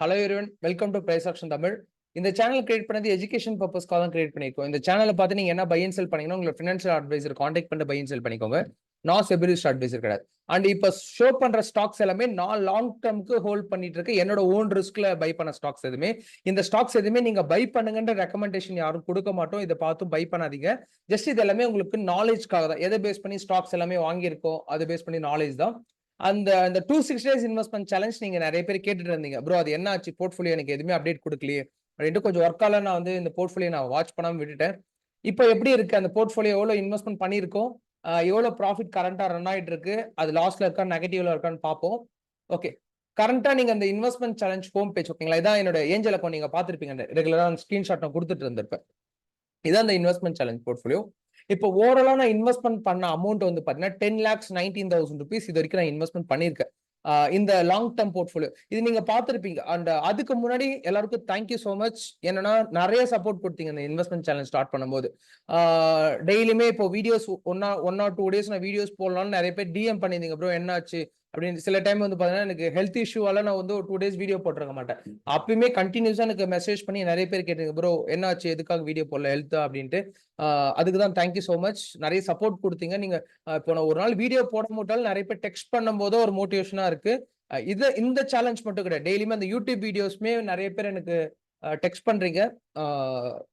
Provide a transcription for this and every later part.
Hello everyone, welcome to price action Tamil. இந்த channel create பண்ணது education பர்பஸ்க்காக தான் கிரியேட் பண்ணிருக்கோம். இந்த சேனலை பார்த்து நீங்க என்ன பை அண்ட் செல் பண்ணீங்கன்னா உங்களோட ஃபினான்ஷியல் அட்வைசர் கான்டாக்ட் பண்ணி பை அண்ட் செல் பண்ணிக்கோங்க. நான் செபிலிஸ்ட் அட்வைசர் கிடையாது. அண்ட் இப்போ ஷோ பண்ற ஸ்டாக்ஸ் எல்லாமே நான் லாங் டர்ம்க்கு ஹோல்ட் பண்ணிட்டு இருக்க என்னோட ஓன் ரிஸ்க்ல பை பண்ண ஸ்டாக்ஸ் எதுவுமே. இந்த ஸ்டாக்ஸ் எதுவுமே நீங்க பை பண்ணுங்கன்ற ரெக்கமெண்டேஷன் யாரும் கொடுக்க மாட்டோம். இதை பார்த்து பை பண்ணாதீங்க. ஜஸ்ட் இது எல்லாமே உங்களுக்கு நாலேஜ்க்காக தான். எதை பேஸ் பண்ணி ஸ்டாக்ஸ் எல்லாமே வாங்கியிருக்கோம் அதை பேஸ் பண்ணி நாலேஜ் தான். அந்த 260 days இன்வெஸ்ட்மெண்ட் சேலஞ்ச் நீங்க நிறைய பேர் கேட்டுட்டு இருந்தீங்க. ப்ரோ அது என்ன ஆச்சு, போர்ட்ஃபோலியோ எனக்கு எதுவுமே அப்டேட் கொடுக்கலையே அப்படின்ட்டு கொஞ்சம் ஒர்க்கால நான் வந்து இந்த போர்ட்ஃபோலியோ நான் வாட்ச் பண்ணாம விட்டுட்டேன். இப்போ எப்படி இருக்கு அந்த போர்ட்ஃபோலியோ, எவ்வளவு இன்வெஸ்ட்மெண்ட் பண்ணியிருக்கோம், எவ்வளவு ப்ராஃபிட் கரண்டா ரன் ஆயிட்டு இருக்கு, அது லாஸ்ல இருக்கா நெகட்டிவ்ல இருக்கான்னு பார்ப்போம். ஓகே, கரண்டா நீங்க அந்த இன்வெஸ்ட்மெண்ட் சேலஞ்ச் ஹோம் பேஜ் ஓகேங்களா, இதான் என்னோட ஏஞ்சல் அக்கௌண்ட். நீங்க பார்த்திருப்பீங்க, ரெகுலரா ஸ்கிரீன்ஷாட் நான் கொடுத்துட்டு இருந்திருப்பேன். இதான் அந்த இன்வெஸ்ட்மெண்ட் சேலஞ்ச் போர்ட்ஃபோலியோ. இப்போ ஓவராலா நான் இன்வெஸ்ட்மெண்ட் பண்ண அமௌண்ட் வந்து பாத்தீங்கன்னா 10,19,000 rupees இது வரைக்கும் நான் இன்வெஸ்ட்மெண்ட் பண்ணிருக்கேன் இந்த லாங் டர்ம் போர்ட்ஃபோலியோ. இது நீங்க பார்த்திருப்பீங்க. அண்ட் அதுக்கு முன்னாடி எல்லாருக்கும் தேங்க்யூ சோ மச். என்னன்னா நிறைய சப்போர்ட் கொடுத்தீங்க இந்த இன்வெஸ்ட்மெண்ட் சேனல் ஸ்டார்ட் பண்ணும்போது. டெய்லியுமே இப்போ வீடியோஸ் ஒன் ஆர் 2 days நான் வீடியோஸ் போடலாம்னு நிறைய பேர் டிஎம் பண்ணியிருந்தீங்க. ப்ரோ என்னாச்சு அப்படின்னு. சில டைம் வந்து பாத்தீங்கன்னா எனக்கு ஹெல்த் இஷ்யூவால நான் வந்து ஒரு 2 days வீடியோ போட்டிருக்க மாட்டேன். அப்பயுமே கண்டினியூஸா எனக்கு மெசேஜ் பண்ணி நிறைய பேர் கேட்டீங்க, ப்ரோ என்னாச்சு, எதுக்காக வீடியோ போடல, ஹெல்த் அப்படின்ட்டு. அதுக்கு தான் தேங்க்யூ ஸோ மச். நிறைய சப்போர்ட் கொடுத்தீங்க நீங்க. இப்போ நான் ஒரு நாள் வீடியோ போட மாட்டாலும் நிறைய பேர் டெக்ஸ்ட் பண்ணும் போதோ ஒரு மோட்டிவேஷனா இருக்கு. இந்த சேலஞ்ச் மட்டும் கிடையாது, டெய்லியுமே அந்த யூடியூப் வீடியோஸ்மே நிறைய பேர் எனக்கு டெக்ஸ்ட் பண்றீங்க.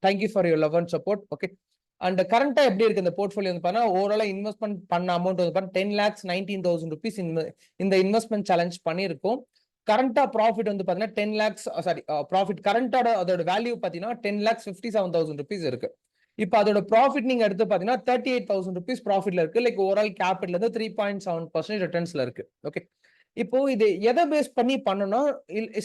Thank you for your love and support. Okay, and கரண்டா எப்படி இருக்கு இந்த போர்ட்ஃபோலியோ வந்து பார்த்தா, ஓவராலா இன்வெஸ்ட்மெண்ட் பண்ண அமௌண்ட் வந்து பார்த்தா 10,19,000 rupees இந்த இன்வெஸ்ட்மெண்ட் சேலஞ்ச் பண்ணியிருக்கோம். கரண்டா ப்ராஃபிட் வந்து பாத்தீங்கன்னா 10 lakhs சாரி ப்ராஃபிட் கரண்டோட அதோட வேல்யூ பாத்தீங்கன்னா 10,57,000 rupees இருக்கு. இப்போ அதோட ப்ராஃபிட் நீங்க எடுத்து பாத்தீங்கன்னா 38,000 rupees ப்ராஃபிட்ல இருக்கு. லைக் ஓவரால் கேபிட்டல் இருந்து 3.7% ரிட்டர்ன்ஸ்ல இருக்கு. ஓகே, இப்போ இது எதை பேஸ் பண்ணி பண்ணணும்,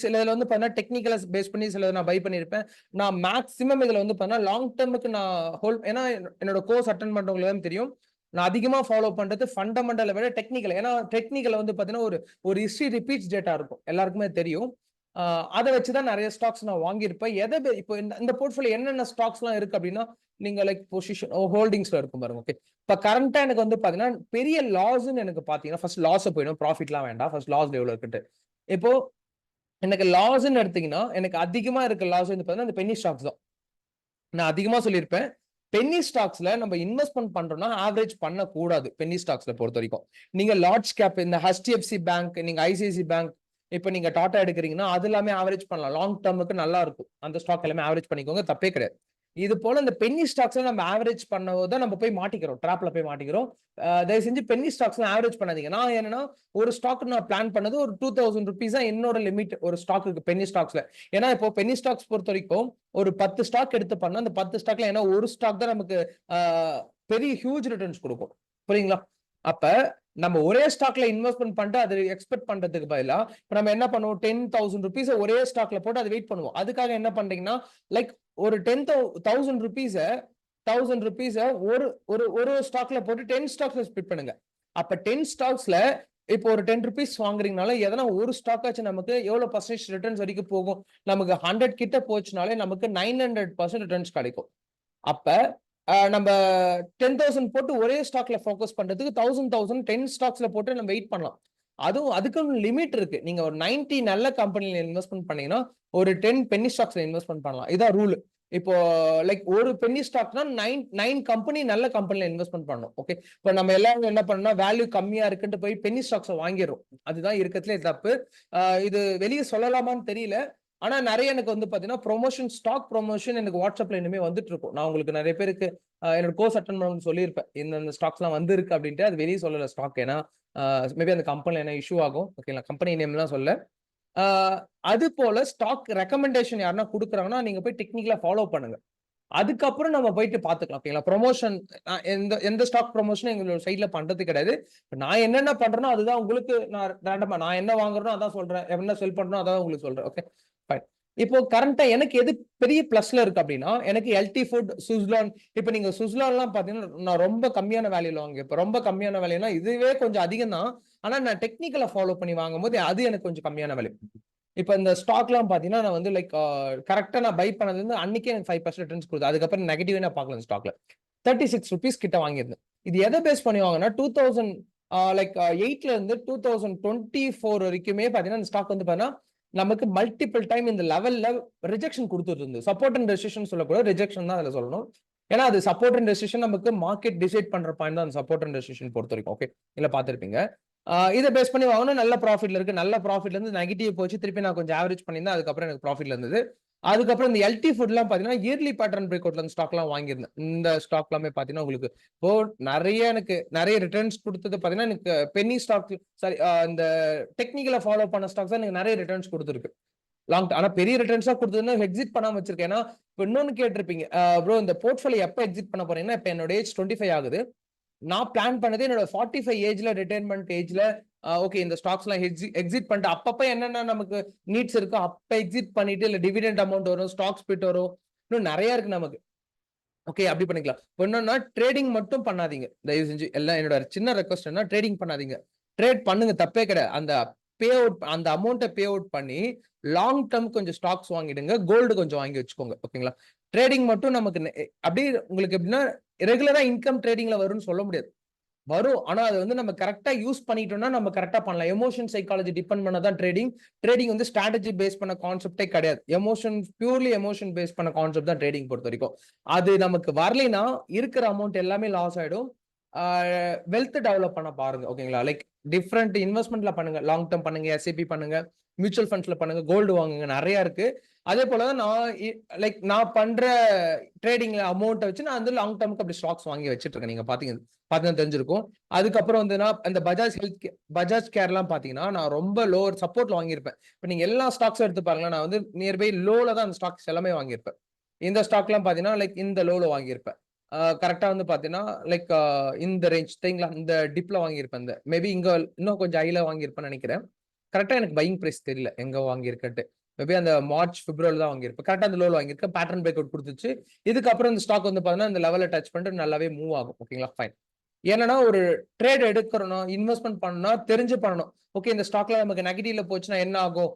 சில இதுல வந்து பாத்தீங்கன்னா டெக்னிக்கலா பேஸ் பண்ணி சில நான் பை பண்ணிருப்பேன். நான் மேக்ஸிமம் இதுல வந்து பாத்தீங்கன்னா லாங் டர்முக்கு நான் ஹோல்ட், ஏன்னா என்னோட கோர்ஸ் அட்டன் பண்றவங்களுக்கு தான் தெரியும். நான் அதிகமா ஃபாலோ பண்றது ஃபண்டமெண்டலை விட டெக்னிக்கல். ஏன்னா டெக்னிக்கல் வந்து பாத்தீங்கன்னா ஒரு ஹிஸ்டரி ரிப்பீட்ஸ் டேட்டா இருக்கும், எல்லாருக்குமே தெரியும். அதை வச்சுதான் நிறைய ஸ்டாக்ஸ் நான் வாங்கியிருப்பேன். இப்போ இந்த போர்ட்ஃபோலியோ என்னென்ன ஸ்டாக்ஸ் எல்லாம் இருக்கு அப்படின்னா, நீங்க லைக் பொசிஷன் ஹோல்டிங்ஸ்ல இருக்கும் பாருங்க. ஓகே, இப்ப கரண்டா எனக்கு வந்து பாத்தீங்கன்னா பெரிய லாஸ்ன்னு எனக்கு பாத்தீங்கன்னா ஃபர்ஸ்ட் லாஸ் போயிடும், ப்ராஃபிட்லாம் வேண்டாம். ஃபர்ஸ்ட் லாஸ் எவ்வளவு இருக்குட்டு. இப்போ எனக்கு லாஸ்ன்னு எடுத்தீங்கன்னா எனக்கு அதிகமா இருக்க லாஸ் வந்து பாத்தீங்கன்னா இந்த பென்னி ஸ்டாக்ஸ் தான். நான் அதிகமா சொல்லியிருப்பேன், பென்னி ஸ்டாக்ஸ்ல நம்ம இன்வெஸ்ட்மெண்ட் பண்றோம்னா ஆவரேஜ் பண்ணக்கூடாது. பென்னி ஸ்டாக்ஸ்ல பொறுத்த வரைக்கும் நீங்க லார்ஜ் கேப் இந்த HDFC பேங்க், நீங்க ICICI பேங்க், இப்ப நீங்க டாடா எடுக்கிறீங்கன்னா அது எல்லாமே ஆவரேஜ் பண்ணலாம். லாங் டர்முக்கு நல்லா இருக்கும். அந்த ஸ்டாக் எல்லாமே ஆவரேஜ் பண்ணிக்கோங்க, தப்பே கிடையாது. இது போல இந்த பென்னி ஸ்டாக்ஸ் நம்ம ஆவரேஜ் பண்ணதான் நம்ம போய் மாட்டிக்கிறோம், டிராப்ல போய் மாட்டிக்கிறோம். தயவு செஞ்சு பென்னி ஸ்டாக்ஸ் ஆவரேஜ் பண்ணாதீங்க. நான் என்னன்னா ஒரு ஸ்டாக் நான் பிளான் பண்ணது ஒரு 2,000 rupees தான் என்னோட லிமிட் ஒரு ஸ்டாக்கு பென்னி ஸ்டாக்ஸ்ல. ஏன்னா இப்போ பென்னி ஸ்டாக்ஸ் பொறுத்த வரைக்கும் ஒரு 10 ஸ்டாக் எடுத்து பண்ணா அந்த 10 ஸ்டாக்ல ஏன்னா ஒரு ஸ்டாக் தான் நமக்கு பெரிய ஹியூஜ் ரிட்டர்ன்ஸ் கொடுக்கும். புரியுங்களா? அப்ப நம்ம ஒரே ஸ்டாக்ல இன்வெஸ்ட்மெண்ட் பண்ணிட்டு அது எக்ஸ்பெக்ட் பண்றதுக்கு பதிலா இப்ப நம்ம என்ன பண்ணுவோம், 10,000 rupees ஒரே ஸ்டாக்ல போட்டு அதை வெயிட் பண்ணுவோம். அதுக்காக என்ன பண்றீங்கன்னா லைக் ஒரு 10,000 rupees ஒரு ஒரு ஒரு ஸ்டாக்ல போட்டு 10 ஸ்டாக்ஸ்ல ஸ்பிட் பண்ணுங்க. அப்ப 10 ஸ்டாக்ஸ்ல இப்போ ஒரு 10 rupees வாங்குறீங்கனால எதனா ஒரு ஸ்டாக் ஆச்சு நமக்கு எவ்வளவு பர்சன்டேஜ் ரிட்டர்ன்ஸ் வரைக்கும் போகும். நமக்கு 100 கிட்ட போச்சுனாலே நமக்கு 900% ரிட்டர்ன்ஸ் கிடைக்கும். அப்ப நம்ம 10,000 போட்டு ஒரே ஸ்டாக்ல ஃபோக்கஸ் பண்றதுக்கு 1,000 10 ஸ்டாக்ஸ்ல போட்டு நம்ம வெயிட் பண்ணலாம். அதுவும் அதுக்கு லிமிட் இருக்கு. நீங்க ஒரு 90 நல்ல கம்பெனில இன்வெஸ்ட்மெண்ட் பண்ணீங்கன்னா ஒரு 10 பென்னி ஸ்டாக்ஸ்ல இன்வெஸ்ட்மெண்ட் பண்ணலாம். இதான் ரூல். இப்போ லைக் ஒரு பென்னி ஸ்டாக்னா 9 கம்பெனி நல்ல கம்பெனில இன்வெஸ்ட்மெண்ட் பண்ணணும். ஓகே, இப்போ நம்ம எல்லாரும் என்ன பண்ணோம்னா வேல்யூ கம்மியா இருக்குன்னு போய் பென்னி ஸ்டாக்ஸ் வாங்கிடுறோம். அதுதான் இருக்கிறதுலே தப்பு. இது வெளியே சொல்லலாமான்னு தெரியல. ஆனா நிறைய எனக்கு வந்து பாத்தீங்கன்னா ப்ரொமோஷன், ஸ்டாக் ப்ரொமோஷன் எனக்கு வாட்ஸ்அப்ல இனிமே வந்துட்டு இருக்கும். நான் உங்களுக்கு நிறைய பேருக்கு என்னோட கோர்ஸ் அட்டன் பண்ணணும்னு சொல்லியிருப்பேன். இந்த ஸ்டாக்ஸ் எல்லாம் வந்திருக்கு அப்படின்ட்டு. அது வெளியே சொல்லல ஸ்டாக், ஏன்னா மேபி அந்த கம்பெனில என்ன இஷ்யூ ஆகும். ஓகேங்களா, கம்பெனி நேம் தான் சொல்ல. அது போல ஸ்டாக் ரெக்கமெண்டேஷன் யாருன்னா கொடுக்குறாங்கன்னா நீங்க போய் டெக்னிக்கலா ஃபாலோ பண்ணுங்க. அதுக்கப்புறம் நம்ம போயிட்டு பாத்துக்கலாம். ஓகேங்களா, ப்ரொமோஷன் எந்த ஸ்டாக் ப்ரொமோஷன் எங்களோட சைட்ல பண்றது கிடையாது. நான் என்னென்ன பண்றேனோ அதுதான் உங்களுக்கு நான் ரேண்டமா நான் என்ன வாங்குறேனோ அதான் சொல்றேன், என்ன செல் பண்றேனோ அதான் உங்களுக்கு சொல்றேன். ஓகே, இப்போ கரண்டா எனக்கு எது பெரிய பிளஸ்ல இருக்கு அப்படின்னா, எனக்கு எல்டி ஃபுட், சுஸ்லான். இப்ப நீங்க சுஸ்லான் எல்லாம் பாத்தீங்கன்னா நான் ரொம்ப கம்மியான வேல்யூல வாங்க. இப்ப ரொம்ப கம்மியான வேலைன்னா இதுவே கொஞ்சம் அதிகம் தான். ஆனா நான் டெக்னிக்கலா ஃபாலோ பண்ணி வாங்கும் போது அது எனக்கு கொஞ்சம் கம்மியான வேலை. இப்ப இந்த ஸ்டாக் எல்லாம் பாத்தீங்கன்னா நான் வந்து லைக் கரெக்டா நான் பை பண்ணதுல இருந்து அன்னைக்கே எனக்கு 5% ரிட்டர்ன்ஸ் கொடுத்து, அதுக்கப்புறம் நெகட்டிவ் நான் பார்க்கல. ஸ்டாக்ல 36 rupees கிட்ட வாங்கியிருந்தேன். இது எதை பேஸ் பண்ணி வாங்கினா 2000 லைக் 8ல இருந்து 2024 வரைக்குமே பாத்தீங்கன்னா இந்த ஸ்டாக் வந்து பாத்தீங்கன்னா நமக்கு மல்டிபிள் டைம் இந்த லெவல்ல ரிஜெக்ஷன் கொடுத்துட்டு இருந்து சப்போர்ட் அண்ட் ரெசிஸ்டன்ஸ் சொல்லக்கூட ரிஜெக்ஷன் தான் அதுல சொல்லணும். ஏன்னா அது சப்போர்ட் அண்ட் ரெசிஸ்டன் நமக்கு மார்க்கெட் டிசைட் பண்ற பாயிண்ட் தான் அந்த சப்போர்ட் அண்ட் ரெசிஸ்டன் பொறுத்த வரைக்கும். ஓகே, இல்ல பாத்திருப்பீங்க. இதை பேஸ் பண்ணி வாங்கணும். நல்ல ப்ராஃபிட்ல இருக்கு. நல்ல ப்ராஃபிட்ல இருந்து நெகட்டிவ் போச்சு. திருப்பி நான் கொஞ்சம் ஆவரேஜ் பண்ணியிருந்தேன். அதுக்கப்புறம் எனக்கு ப்ராஃபிட்ல இருந்தது. அதுக்கப்புறம் இந்த எல்டி ஃபுட்லாம் பாத்தீங்கன்னா இயர்லி பேட்டர்ன் பிரேக் அவுட்ல ஸ்டாக் எல்லாம் வாங்கியிருந்தேன். இந்த ஸ்டாக் எல்லாமே பாத்தீங்கன்னா உங்களுக்கு இப்போ நிறைய ரிட்டர்ன்ஸ் கொடுத்தது பாத்தீங்கன்னா எனக்கு பென்னி ஸ்டாக் சாரி இந்த டெக்னிக்கலை ஃபாலோ பண்ண ஸ்டாக்ஸ் தான் எனக்கு நிறைய ரிட்டர்ன்ஸ் கொடுத்துருக்கு. ஆனா பெரிய ரிட்டர்ன்ஸா கொடுத்ததுன்னா எக்ஸிட் பண்ணாம வச்சிருக்கேன். ஏன்னா இப்போ இன்னொன்னு கேட்டிருப்பீங்க, ப்ரோ இந்த போர்ட்ஃபோலியோ எப்ப எக்ஸிட் பண்ண போறீங்கன்னா, இப்ப என்னோட ஏஜ் 25 ஆகுது. நான் பிளான் பண்ணது என்னோட 45 ஏஜ்ல ரிட்டைர்மெண்ட் ஏஜ்ல ஓகே இந்த ஸ்டாக்ஸ் எல்லாம் எக்ஸிட் பண்ணிட்டு அப்பப்ப என்னென்ன நமக்கு நீட்ஸ் இருக்கோ அப்ப எக்ஸிட் பண்ணிட்டு இல்ல டிவிடெண்ட் அமௌண்ட் வரும், ஸ்டாக் ஸ்பிட் வரும், இன்னும் நிறைய இருக்கு நமக்கு. ஓகே, அப்படி பண்ணிக்கலாம். என்னன்னா ட்ரேடிங் மட்டும் பண்ணாதீங்க தயவு செஞ்சு. எல்லாம் என்னோட சின்ன ரெக்வஸ்ட் என்ன, ட்ரேடிங் பண்ணாதீங்க. ட்ரேட் பண்ணுங்க, தப்பே கிடையாது. அந்த பே அவுட் அந்த அமௌண்ட்டை பே அவுட் பண்ணி லாங் டேர்ம் கொஞ்சம் ஸ்டாக்ஸ் வாங்கிடுங்க, கோல்டு கொஞ்சம் வாங்கி வச்சுக்கோங்க. ஓகேங்களா, ட்ரேடிங் மட்டும் நமக்கு அப்படியே உங்களுக்கு எப்படின்னா ரெகுலரா இன்கம் ட்ரேடிங்ல வரும்னு சொல்ல முடியாது. வரும், ஆனா அது வந்து நம்ம கரெக்டா யூஸ் பண்ணிட்டோம்னா நம்ம கரெக்டா பண்ணலாம். எமோஷன் சைக்காலஜி டிபெண்ட் பண்ணதான் ட்ரேடிங். ட்ரேடிங் வந்து ஸ்ட்ராட்டஜி பேஸ் பண்ண கான்செப்டே கிடையாது. பியூர்லி எமோஷன் பேஸ் பண்ண கான்செப்ட் தான் ட்ரேடிங் பொறுத்த வரைக்கும். அது நமக்கு வரலைன்னா இருக்கிற அமௌண்ட் எல்லாமே லாஸ் ஆயிடும். வெல்த் டெவலப் பண்ண பாருங்க. ஓகேங்களா, லைக் டிஃப்ரெண்ட் இன்வெஸ்ட்மெண்ட்ல பண்ணுங்க. லாங் டேர்ம் பண்ணுங்க, எஸ்ஐபி பண்ணுங்க, மியூச்சுவல் ஃபண்ட்ஸ்ல பண்ணுங்க, கோல்டு வாங்குங்க, நிறைய இருக்கு. அதே போலதான் நான் பண்ற ட்ரேடிங்ல அமௌண்ட்டை வச்சு நான் வந்து லாங் டேர்முக்கு அப்படி ஸ்டாக்ஸ் வாங்கி வச்சிட்டு இருக்கேன். நீங்க பாத்தீங்கன்னா தெரிஞ்சிருக்கும். அதுக்கப்புறம் வந்து நான் இந்த பஜாஜ் கேர் எல்லாம் பாத்தீங்கன்னா நான் ரொம்ப லோவர் சப்போர்ட்ல வாங்கியிருப்பேன். இப்ப நீங்க எல்லா ஸ்டாக்ஸும் எடுத்து பாருங்க, நான் வந்து நியர்பை லோல தான் அந்த ஸ்டாக்ஸ் எல்லாமே வாங்கியிருப்பேன். இந்த ஸ்டாக் எல்லாம் பாத்தீங்கன்னா லைக் இந்த லோல வாங்கியிருப்பேன். கரெக்டா வந்து பாத்தீங்கன்னா லைக் இந்த ரேஞ்ச் சரிங்களா, இந்த டிப்ல வாங்கியிருப்பேன். இந்த மேபி இங்க இன்னும் கொஞ்சம் ஹைல வாங்கியிருப்பேன்னு நினைக்கிறேன். கரெக்டா எனக்கு பையிங் பிரைஸ் தெரியல எங்க வாங்கியிருக்கட்டு. மேபி அந்த மார்ச் பிப்ரவரி தான் வாங்கியிருப்பேன். கரெக்டா அந்த லோல வாங்கியிருக்கேன். பேட்டர்ன் பிரேக் அவுட் கொடுத்துச்சு. இதுக்கப்புறம் இந்த ஸ்டாக் வந்து பாத்தீங்கன்னா இந்த லெவல டச் பண்ணிட்டு நல்லாவே மூவ் ஆகும். ஓகேங்களா, ஃபைன். ஏன்னா ஒரு ட்ரேட் எடுக்கிறோம், இன்வெஸ்ட்மெண்ட் பண்ணா தெரிஞ்சு பண்ணணும். ஓகே, இந்த ஸ்டாக்ல நமக்கு நெகட்டிவ்ல போச்சுன்னா என்ன ஆகும்,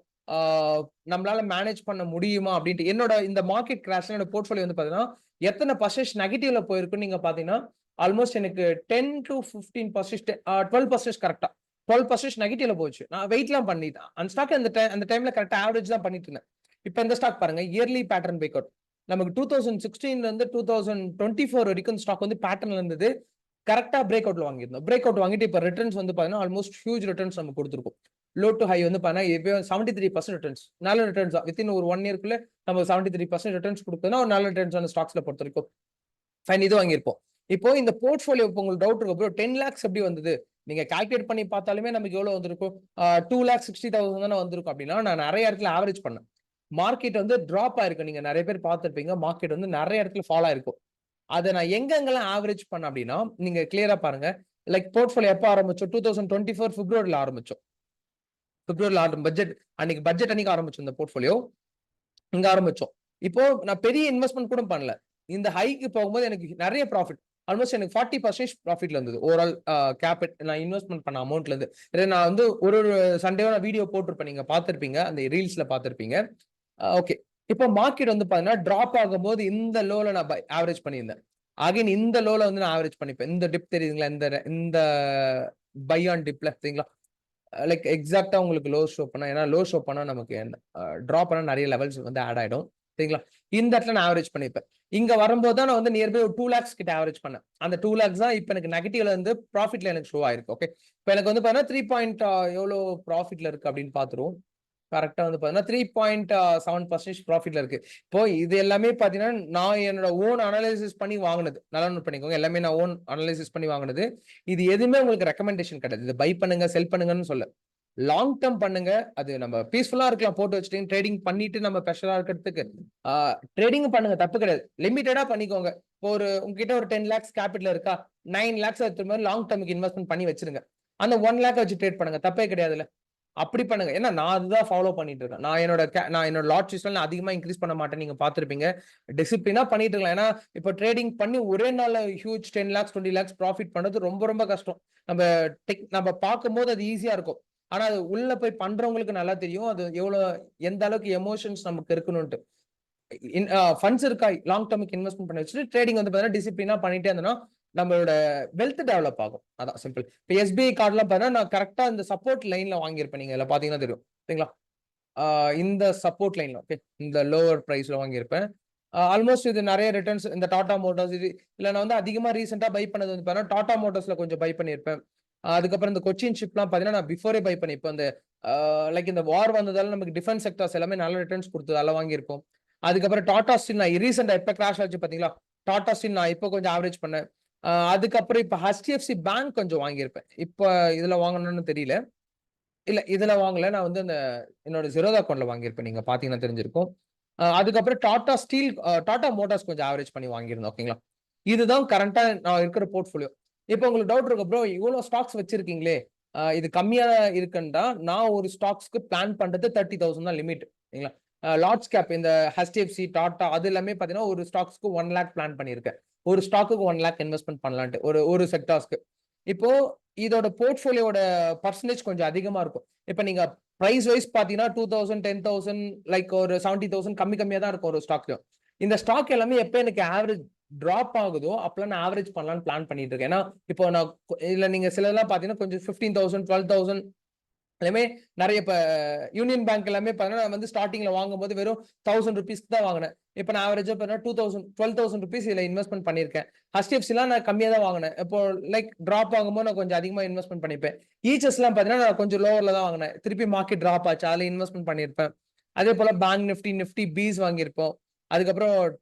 நம்மளால மேனேஜ் பண்ண முடியுமா அப்படின்ட்டு. என்னோட இந்த மார்க்கெட் கிராஷ் என்னோட போர்ட்ஃபோலியோ வந்து பாத்தீங்கன்னா எத்தனை பர்சன்டேஜ் நெகட்டிவ்ல போயிருக்குன்னு நீங்க பாத்தீங்கன்னா ஆல்மோஸ்ட் எனக்கு 10 to 15%, 12% கரெக்டா 12% நெகட்டிவ்ல போச்சு. நான் வெயிட்லாம் பண்ணிட்டேன் அந்த ஸ்டாக். அந்த டைம்ல கரெக்டா ஆவரேஜ் தான் பண்ணிட்டு இருந்தேன். இப்ப இந்த ஸ்டாக் பாருங்க, இயர்லி பேட்டர்ன் பிரேக் அவுட் நமக்கு 2016ல இருந்து 2024 வரைக்கும் ஸ்டாக் வந்து பேட்டர்ன்ல இருந்தது. கரெக்டா பிரேக் அவுட்ல வாங்கியிருந்தோம். பிரேக் அவுட் வாங்கிட்டு இப்ப ரிட்டர்ன்ஸ் வந்து பாத்தீங்கன்னா ஆல்மோஸ்ட் ஹியூஜ் ரிட்டர்ன்ஸ் நம்ம கொடுத்துருக்கோம். லோ டு ஹை வந்து பாத்தீங்கன்னா 73% ரிட்டர்ன்ஸ். நல்ல ரிட்டர்ன்ஸ் தான். வித்தின் ஒரு 1 இயர்க்குள்ள நம்ம 73% ரிட்டர்ன்ஸ் கொடுத்தோம்னா ஒரு நல்ல ரிட்டர்ன்ஸ் அந்த ஸ்டாக்ஸ்ல பொறுத்த வரைக்கும் ஃபைன். இது வாங்கியிருப்போம். இப்போ இந்த போர்ட்ஃபோலியோ உங்களுக்கு டவுட் இருக்கு, ப்ரோ 10 lakhs எப்படி வந்தது, நீங்க கால்குலேட் பண்ணி பார்த்தாலுமே நமக்கு எவ்வளவு வந்திருக்கும், 2,60,000 தானே வந்திருக்கும். அப்படின்னா நான் நிறைய இடத்துல ஆவரேஜ் பண்ணேன். மார்க்கெட் வந்து டிராப் ஆயிருக்கு. நீங்க நிறைய பேர் பார்த்திருப்பீங்க, மார்க்கெட் வந்து நிறைய இடத்துல ஃபாலோ ஆயிருக்கும். அதை நான் எங்கெங்கெல்லாம் ஆவரேஜ் பண்ண அப்படின்னா நீங்க கிளியரா பாருங்க. லைக் போர்ட்ஃபோலியோ எப்போ ஆரம்பிச்சோம், 2024 பிப்ரவரியில ஆரம்பிச்சோம். பட்ஜெட் அன்னைக்கு ஆரம்பிச்சோம். இந்த போர்ட்ஃபோலியோ இங்க ஆரம்பிச்சோம். இப்போ நான் பெரிய இன்வெஸ்ட்மெண்ட் கூட பண்ணல. இந்த ஹைக்கு போகும்போது எனக்கு நிறைய ப்ராஃபிட், ஆல்மோஸ்ட் எனக்கு 40% ப்ராஃபிட்ல இருந்தது. ஓவரால் நான் இன்வெஸ்ட்மெண்ட் பண்ண அமௌண்ட்ல இருந்து. நான் வந்து ஒரு சண்டேவா வீடியோ போட்டிருப்பேன், நீங்க பார்த்திருப்பீங்க, அந்த ரீல்ஸ்ல பார்த்திருப்பீங்க. ஓகே, இப்போ மார்க்கெட் வந்து பாத்தீங்கன்னா டிராப் ஆகும்போது இந்த லோல நான் ஆவரேஜ் பண்ணியிருந்தேன். அகைன் இந்த லோல வந்து நான் ஆவரேஜ் பண்ணிப்பேன். இந்த டிப் தெரியுதுங்களா, இந்த பை ஆன் டிப்ல சரிங்களா, லைக் எக்ஸாக்டா உங்களுக்கு லோ ஷோ பண்ணா, ஏன்னா லோ ஷோ பண்ணா நமக்கு டிராப் பண்ணா நிறைய லெவல்ஸ் வந்து ஆட் ஆயிடும் சரிங்களா. இந்த இடத்துல நான் ஆவரேஜ் பண்ணிப்பேன். இங்க வரும்போது தான் நான் வந்து நியர்பை ஒரு 2 lakhs கிட்ட ஆவரேஜ் பண்ணேன். அந்த 2 lakhs தான் இப்ப எனக்கு நெகட்டிவ்ல இருந்து ப்ராஃபிட்ல எனக்கு ஷோ ஆயிருக்கு. ஓகே, இப்போ எனக்கு வந்து பாத்தீங்கன்னா 3 பாயிண்ட் எவ்வளவு ப்ராஃபிட்ல இருக்கு அப்படின்னு பாத்துருவோம். கரெக்டா வந்து பாத்தீங்கன்னா 3.7% ப்ராஃபிட்ல இருக்கு. இப்போ இது எல்லாமே பாத்தீங்கன்னா நான் என்னோட ஓன் அனலைசிஸ் பண்ணி வாங்கினது. நல்லா நோட் பண்ணிக்கோங்க, எல்லாமே நான் ஓன் அனலைசிஸ் பண்ணி வாங்கினது. இது எதுவுமே உங்களுக்கு ரெக்கமெண்டேஷன் கிடையாது. இது பை பண்ணுங்க செல் பண்ணுங்கன்னு சொல்ல, லாங் டேர்ம் பண்ணுங்க. அது நம்ம பீஸ்ஃபுல்லா இருக்கலாம், போட்டு வச்சுட்டு ட்ரேடிங் பண்ணிட்டு நம்ம ஸ்பெஷலா இருக்கிறதுக்கு ட்ரேடிங் பண்ணுங்க, தப்பு கிடையாது. லிமிட்டடா பண்ணிக்கோங்க. இப்போ உங்ககிட்ட ஒரு 10 lakhs கேபிட்டல் இருக்கா, 9 lakhs எடுத்து மாதிரி லாங் டேர்முக்கு இன்வெஸ்ட்மெண்ட் பண்ணி வச்சிருங்க. அந்த 1 lakh வச்சு ட்ரேட் பண்ணுங்க, தப்பே கிடையாதுல்ல. அப்படி பண்ணுங்க. ஏன்னா நான் அதுதான் ஃபாலோ பண்ணிட்டு இருக்கேன். நான் என்னோட லாட் சைஸ்ல அதிகமா இன்க்ரீஸ் பண்ண மாட்டேன். நீங்க பாத்திருப்பீங்க, டிசிப்ளினா பண்ணிட்டு இருக்கலாம். ஏன்னா இப்ப ட்ரேடிங் பண்ணி ஒரே நாள்ல ஹியூஜ் 10 lakhs 20 lakhs ப்ராஃபிட் பண்றது ரொம்ப ரொம்ப கஷ்டம். நம்ம பார்க்கும்போது அது ஈஸியா இருக்கும். ஆனா அது உள்ள போய் பண்றவங்களுக்கு நல்லா தெரியும் அது எந்த அளவுக்கு எமோஷன்ஸ் நமக்கு இருக்கணும்ட்டு. ஃபண்ட்ஸ் இருக்கா, லாங் டேர்முக்கு இன்வெஸ்ட்மெண்ட் பண்ணி வச்சுட்டு ட்ரேடிங் வந்து பாத்தீங்கன்னா டிசிப்ளினா பண்ணிட்டே இருந்தோம்னா நம்மளோட வெல்த் டெவலப் ஆகும். அதான் சிம்பிள். இப்போ எஸ்பிஐ கார்டுலாம் பாத்தீங்கன்னா நான் கரெக்டா இந்த சப்போர்ட் லைன்ல வாங்கியிருப்பேன். நீங்க இதுல பாத்தீங்கன்னா தெரியும் சரிங்களா. இந்த சப்போர்ட் லைன்ல ஓகே இந்த லோவர் பிரைஸ்ல வாங்கியிருப்பேன். ஆல்மோஸ்ட் இது நிறைய ரிட்டர்ன்ஸ் இந்த டாடா மோட்டார்ஸ் இது இல்ல நான் வந்து அதிகமா ரீசெண்டா பை பண்ணது வந்து பாத்தீங்கன்னா டாடா மோட்டார்ஸ்ல கொஞ்சம் பை பண்ணியிருப்பேன். அதுக்கப்புறம் இந்த கொச்சின் ஷிப்லாம் பாத்தீங்கன்னா நான் பிஃபோரே பை பண்ணிப்பேன். இந்த லைக் இந்த வார் வந்ததால நமக்கு டிஃபென்ஸ் செக்டர்ஸ் எல்லாமே நல்ல ரிட்டர்ன்ஸ் கொடுத்ததால வாங்கியிருப்போம். அதுக்கப்புறம் டாடா ஸ்டீல் நான் ரீசெண்டா எப்ப கிராஷ் ஆச்சு பாத்தீங்களா, டாடா ஸ்டீல் நான் இப்போ கொஞ்சம் ஆவரேஜ் பண்ணேன். அதுக்கப்புறம் இப்ப HDFC பேங்க் கொஞ்சம் வாங்கியிருப்பேன். இப்ப இதுல வாங்கணும்னு தெரியல. இல்ல இதுல வாங்கல. நான் வந்து அந்த என்னோட ஜெரோதா அக்கவுண்ட்ல வாங்கியிருப்பேன். நீங்க பார்த்தீங்கன்னா தெரிஞ்சிருக்கும். அதுக்கப்புறம் டாடா ஸ்டீல் டாடா மோட்டார்ஸ் கொஞ்சம் ஆவரேஜ் பண்ணி வாங்கியிருந்தோம். ஓகேங்களா? இதுதான் கரண்ட்டா நான் இருக்கிற போர்ட்ஃபோலியோ. இப்போ உங்களுக்கு டவுட் இருக்கும் ப்ரோ இவ்ளோ ஸ்டாக்ஸ் வச்சிருக்கீங்களே, இது கம்மியா இருக்குன்டா நான் ஒரு ஸ்டாக்ஸ்க்கு பிளான் பண்றது 30,000 தான் லிமிட். சரிங்களா? லார்ஜ் கேப் இந்த HDFC, டாடா அது எல்லாமே பார்த்தீங்கன்னா ஒரு ஸ்டாக்ஸ்க்கு 1 லேக் பிளான் பண்ணியிருக்கேன். ஒரு ஸ்டாக்குக்கு 1 லேக் இன்வெஸ்ட்மென்ட் பண்ணலான்ட்டு. ஒரு செக்டார்ஸ்க்கு. இப்போ இதோட போர்ட்ஃபோலியோட பெர்சன்டேஜ் கொஞ்சம் அதிகமா இருக்கும். இப்ப நீங்க பிரைஸ் வைஸ் பாத்தீங்கன்னா 2000, 10,000 லைக் ஒரு 70,000 கம்மி கம்மியா தான் இருக்கும் ஒரு ஸ்டாக்லயும். இந்த ஸ்டாக் எல்லாமே எப்ப எனக்கு ஆவரேஜ் டிராப் ஆகுதோ அப்பலாம் நான் ஆவரேஜ் பண்ணலாம்னு பிளான் பண்ணிட்டு இருக்கேன். ஏன்னா இப்போ நான் இதுல நீங்க சிலதெல்லாம் பாத்தீங்கன்னா கொஞ்சம் 15,000, 12,000 எல்லாமே நிறைய இப்ப யூனியன் பேங்க் எல்லாமே பாத்தீங்கன்னா நான் வந்து ஸ்டார்டிங்ல வாங்கும்போது வெறும் ₹1000 தான் வாங்கினேன். இப்ப நான் ஆவரேஜா பார்த்தீங்கன்னா 2000, 12,000 ருபீஸ் இதுல இன்வெஸ்ட்மெண்ட் பண்ணியிருக்கேன். HDFCலாம் நான் கம்மியா தான் வாங்கினேன். இப்போ லைக் டிராப் ஆகும்போது நான் கொஞ்சம் அதிகமா இன்வெஸ்ட்மெண்ட் பண்ணிப்பேன். எல்லாம் பாத்தீங்கன்னா நான் கொஞ்சம் லோவர்ல தான் வாங்கினேன். திருப்பி மார்க்கெட் டிராப் ஆச்சு. அதுல இன்வெஸ்ட்மெண்ட் பண்ணியிருப்பேன். அதே போல பேங்க் நிஃப்டி பீஸ் வாங்கியிருப்போம். அதுக்கப்புறம்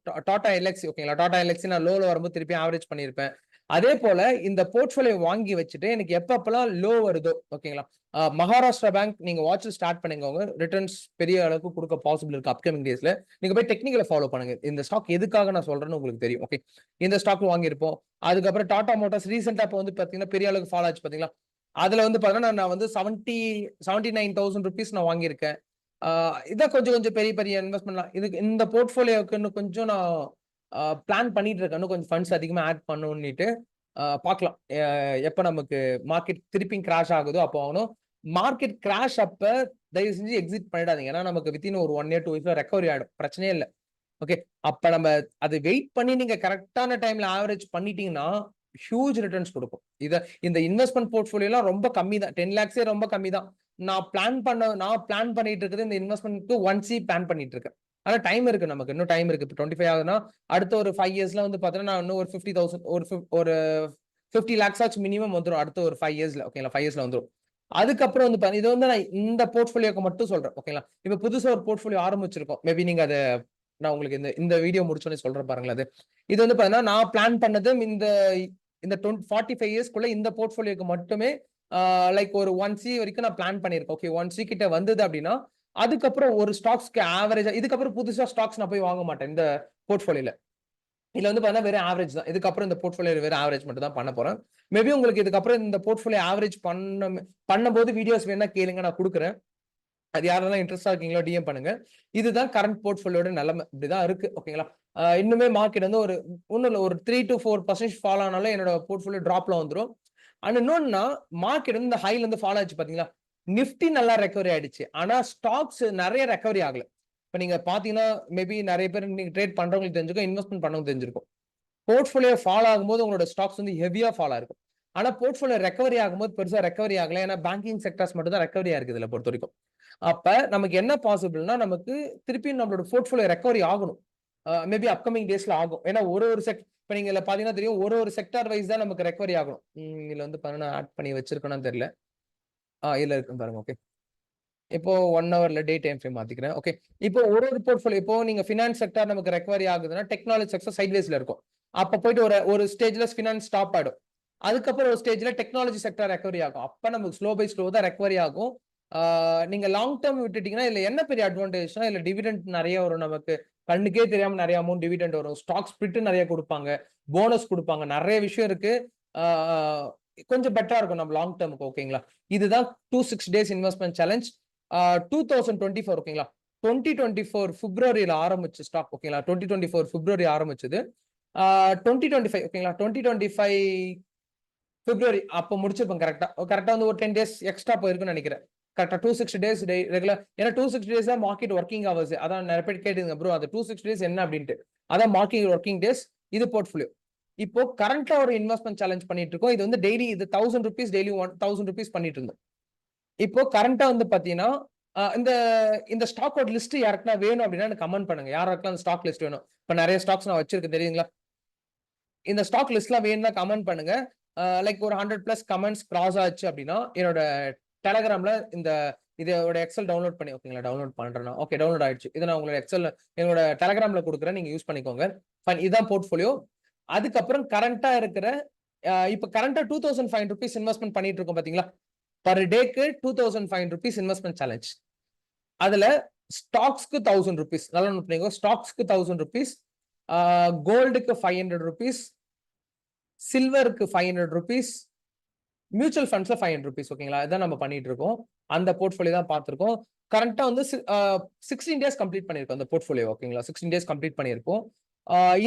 டாடா எல்எக்ஸி ஓகேங்களா? டாடா எல்எக்ஸி நான் லோல வரும்போது திருப்பி ஆவரேஜ் பண்ணியிருப்பேன். அதே போல இந்த போர்ட்ஃபோலியோ வாங்கி வச்சுட்டு எனக்கு எப்பப்பெல்லாம் லோ வருதோ ஓகேங்களா? மகாராஷ்டிரா பேங்க் நீங்க வாட்ச் ஸ்டார்ட் பண்ணிக்கோங்க. ரிட்டர்ன்ஸ் பெரிய அளவுக்கு கொடுக்க பாசிபிள் இருக்கு அப்கமிங் டேஸ்ல. நீங்க போய் டெக்னிக்கல ஃபாலோ பண்ணுங்க. இந்த ஸ்டாக் எதுக்காக நான் சொல்றேன்னு உங்களுக்கு தெரியும். ஓகே. இந்த ஸ்டாக் வாங்கியிருப்போம். அதுக்கப்புறம் டாடா மோட்டார்ஸ் ரீசெண்டா இப்போ வந்து பாத்தீங்கன்னா பெரிய அளவுக்கு ஃபால் ஆச்சு பாத்தீங்களா? அதுல வந்து பாத்தீங்கன்னா நான் வந்து 79,000 ருபீஸ் நான் வாங்கியிருக்கேன். இதான் கொஞ்சம் கொஞ்சம் பெரிய பெரிய இன்வெஸ்ட்மெண்ட்லாம். இதுக்கு இந்த போர்ட்ஃபோலியோக்கு இன்னும் கொஞ்சம் நான் பிளான் பண்ணிட்டு இருக்கேன். இன்னும் கொஞ்சம் ஃபண்ட்ஸ் அதிகமா ஆட் பண்ணணும்னுட்டு. பார்க்கலாம். எப்ப நமக்கு மார்க்கெட் திருப்பி கிராஷ் ஆகுதோ அப்போ வாங்கணும். மார்க்கெட் கிராஷ் அப்ப தயவு செஞ்சு எக்ஸிட் பண்ணிடாதீங்க. ஏன்னா நமக்கு வித்தின் ஒரு 1 இயர் 2 இயர்ஸ்ல ரெக்கவரி ஆயிடும். பிரச்சனையே இல்ல. ஓகே. அப்ப நம்ம அது வெயிட் பண்ணி நீங்க கரெக்ட்டான டைம்ல ஆவரேஜ் பண்ணிட்டீங்கன்னா, ஹியூஜ் ரிட்டர்ன்ஸ் குடுக்கும். இந்த இன்வெஸ்ட்மென்ட் போர்ட்ஃபோலியோலாம் ரொம்ப கம்மி தான். 10 லேக்ஸே ரொம்ப கம்மி தான். நான் பிளான் பண்ணிட்டு இருக்கிறது இந்த இன்வெஸ்ட்மென்ட்க்கு 1 பிளான் பண்ணிட்டு இருக்கேன். ஆனா டைம் இருக்கு நமக்கு. இன்னும் டைம் இருக்கு. இப்ப 25 ஆகுதுன்னா, அடுத்த ஒரு 5 இயர்ஸ்ல வந்து பார்த்தீங்கன்னா, நான் இன்னும் ஒரு 50,000 ஒரு 50 லேக்ஸ் ஆச்சும் மினிமம் வந்துரும். அடுத்த ஒரு 5 இயர்ஸ்ல. ஓகேங்களா? 5 இயர்ஸ்ல வந்துரும். அதுக்கப்புறம் வந்து இது வந்து நான் இந்த போர்ட்ஃபோலியோக்கு மட்டும் சொல்றேன். ஓகேங்களா? இப்ப புதுசா ஒரு போர்ட்ஃபோலியோ ஆரம்பிச்சிருக்கோம். மேபி நீங்க அத நான் உங்களுக்கு இந்த வீடியோ முடிச்சோனே சொல்றேன் பாருங்களேன் அது. இது வந்து பார்த்தீங்கன்னா, நான் பிளான் பண்ணது இந்த 45 இயர்ஸ்க்குள்ள இந்த போர்ட்ஃபோலியோக்கு மட்டுமே லைக் ஒரு 1 வரைக்கும் நான் பிளான் பண்ணியிருக்கேன். ஓகே 1 கிட்ட வந்தது அப்டின்னா, அதுக்கப்புறம் ஒரு ஸ்டாக்ஸ்க்கு ஆவரேஜா இதுக்கப்புறம் புதுசா ஸ்டாக்ஸ் நான் போய் வாங்க மாட்டேன் இந்த போர்ட்ஃபோலியோல. இதுல வந்து பார்த்தீங்கன்னா வெறும் ஆவரேஜ் தான். இதுக்கப்புறம் இந்த போர்ட்ஃபோலியோல வெறும் ஆவரேஜ் மட்டும் தான் பண்ண போறேன். மேபி உங்களுக்கு இதுக்கப்புறம் இந்த போர்ட்ஃபோலியோ ஆவரேஜ் பண்ணும்போது வீடியோஸ் வேணா கேளுங்க நான் குடுக்குறேன். அது யாரெல்லாம் இன்ட்ரெஸ்டா இருக்கீங்களோ டிஎம் பண்ணுங்க. இதுதான் கரண்ட் போர்ட்ஃபோலியோட நிலைமை. இப்படிதான் இருக்கு. ஓகேங்களா? இன்னுமே மார்க்கெட் வந்து ஒண்ணும் இல்ல ஒரு 3-4% ஃபால் ஆனாலும் என்னோட போர்ட்ஃபோலியோ டிராப்ல வந்துரும். அண்ட் இன்னொன்னா மார்க்கெட் வந்து இந்த ஹைல இருந்து ஃபால் ஆச்சு பாத்தீங்களா? நிஃப்டி நல்லா ரெக்கவரி ஆயிடுச்சு. ஆனா ஸ்டாக்ஸ் நெறைய ரெக்கவரி ஆகல. இப்ப நீங்க பாத்தீங்கன்னா, மேபி நெறைய பேர் நீங்க ட்ரேட் பண்றவங்களுக்கு தெரிஞ்சிருக்கும். இன்வெஸ்ட்மென்ட் பண்ணவங்களுக்கு தெரிஞ்சிருக்கும். போர்ட்ஃபோலியோ ஃபால் ஆகும்போது உங்களோட ஸ்டாக்ஸ் வந்து ஹெவியா ஃபால் ஆயிருக்கும். ஆனா போர்ட்ஃபோலியோ ரெக்கவரி ஆகும்போது பெருசா ரெக்கவரி ஆகல. ஏன்னா பேங்கிங் செக்டார்ஸ் மட்டும் தான் ரெக்கவரி ஆயிருக்கு இதுல பொறுத்தவரைக்கும். அப்ப நமக்கு என்ன பாசிபிள்னா, நமக்கு திருப்பியும் நம்மளோட போர்ட்ஃபோலியோ ரெக்கவரி ஆகணும். மேபி அப்கமிங் டேஸ்ல ஆகும். ஏன்னா ஒரு இப்ப நீங்க இதுல பாத்தீங்கன்னா தெரியும். ஒரு செக்டார் வைஸ் தான் நமக்கு ரெக்கவரி ஆகணும். இதுல வந்து பாத்தீங்கன்னா ஆட் பண்ணி வச்சிருக்கேனான்னு தெரியல. இதுல இருக்குன்னு பாருங்க. ஓகே. இப்போ 1 ஹவர்ல டே டைம் ஃப்ரேம் மாத்திக்கிறேன். ஓகே. இப்போ ஒரு போர்ட்ஃபோலியோ இப்போ நீங்க பினான்ஸ் செக்டார் நமக்கு ரெக்கவரி ஆகுதுன்னா, டெக்னாலஜி செக்டார் சைட்வேஸ்ல இருக்கும். அப்ப போயிட்டு ஒரு ஸ்டேஜ்ல பினான்ஸ் ஸ்டாப் ஆயிடும். அதுக்கப்புறம் ஒரு ஸ்டேஜ்ல டெக்னாலஜி செக்டார் ரெக்கவரி ஆகும். அப்ப நமக்கு ஸ்லோ பை ஸ்லோ தான் ரெக்கவரி ஆகும். நீங்க லாங் டர்ம் விட்டுட்டீங்கன்னா, இதுல என்ன பெரிய அட்வான்டேஜ்னா, இதுல டிவிடெண்ட் நெறைய வரும் நமக்கு. கண்ணுக்கே தெரியாம நெறைய அமௌண்ட் டிவிடெண்ட் வரும். ஸ்டாக் ஸ்பிளிட் நெறைய குடுப்பாங்க. போனஸ் குடுப்பாங்க. நெறைய விஷயம் இருக்கு. ஆ கொஞ்சம் பெட்டரா இருக்கும் நம்ம லாங் டர்ம்க்கு ஓகேங்களா? இதுதான் 26 டேஸ் இன்வெஸ்ட்மென்ட் சேலஞ்ச். 2024 ஓகேங்களா? 2024 பிப்ரவரில ஆரம்பிச்ச ஸ்டாக் ஓகேங்களா? 2024 பிப்ரவரி ஆரம்பிச்சது. 2025 ஓகேங்களா? 2025 பிப்ரவரி அப்ப முடிச்சிருப்பேன் கரெக்ட்டா. கரெக்ட்டா வந்து ஒரு 10 டேஸ் எக்ஸ்ட்ரா போயிருக்கும்னு நெனைக்கிறேன். கரெக்ட்டா 260 டேஸ் ரெகுலர் ஏன்னா 260 டேஸ் தான் மார்க்கெட் வொர்க்கிங் ஹவர்ஸ். அதான் நெறைய பேர் கேட்டீங்க ப்ரோ அது 260 டேஸ் என்ன அப்டின்ட்டு. அதான் மார்க்கெட் வொர்க்கிங் டேஸ். இது போர்ட்ஃபோலியோ. இப்போ கரண்ட்டா ஒரு இன்வெஸ்ட்மென்ட் சேலஞ்ச் பண்ணிட்டு இருக்கோம். இது வந்து டெய்லி இது ₹1000 டெய்லி ₹1000 பண்ணிட்டு இருந்தோம். இப்போ கரண்ட்டா வந்து பாத்தீங்கன்னா, இந்த இந்த ஸ்டாக்கோட லிஸ்ட் யாருக்குன்னா வேணும் அப்படின்னா எனக்கு கமெண்ட் பண்ணுங்க. யாருக்கெல்லாம் அந்த ஸ்டாக் லிஸ்ட் வேணும். இப்ப நிறைய ஸ்டாக்ஸ் நான் வச்சிருக்கேன் தெரியுங்களா? இந்த ஸ்டாக் லிஸ்ட்லாம் வேணும்னா கமெண்ட் பண்ணுங்க. லைக் ஒரு 100+ கமெண்ட்ஸ் கிராஸ் ஆச்சு அப்படின்னா என்னோட டெலகிராம்ல இதோட எக்ஸல் டவுன்லோட் பண்ணி ஓகேங்களா? டவுன்லோட் பண்றேன்னா ஓகே டவுன்லோட் ஆயிடுச்சு. இதை நான் உங்களோட எக்ஸல் என்னோட டெலகிராம்ல கொடுக்குறேன். நீங்க யூஸ் பண்ணிக்கோங்க. ஃபைன். இதுதான் போர்ட்ஃபோலியோ. அதுக்கப்புறம் கரண்டா இருக்கிற இப்ப கரண்டா ₹2500 இன்வெஸ்ட்மெண்ட் பண்ணிட்டு இருக்கோம் பாத்தீங்களா? பர் டேக்கு ₹2500 இன்வெஸ்ட்மெண்ட் சேலஞ்ச். அதுல ஸ்டாக்ஸ்க்கு ₹1000. நல்லா நோட் பண்ணிக்கோ. ஸ்டாக்ஸ்க்கு ₹1000, கோல்டுக்கு ₹500, சில்வருக்கு ₹500, மியூச்சுவல் ஃபண்ட்ஸ்ல ₹500. ஓகேங்களா? இதான் நம்ம பண்ணிட்டு இருக்கோம். அந்த போர்ட்ஃபோலியோ தான் பார்த்திருக்கோம். கரண்டா வந்து 16 டேஸ் கம்ப்ளீட் பண்ணிருக்கோம் அந்த போர்ட்ஃபோலியோ. ஓகேங்களா? 16 டேஸ் கம்ப்ளீட் பண்ணிருக்கோம்.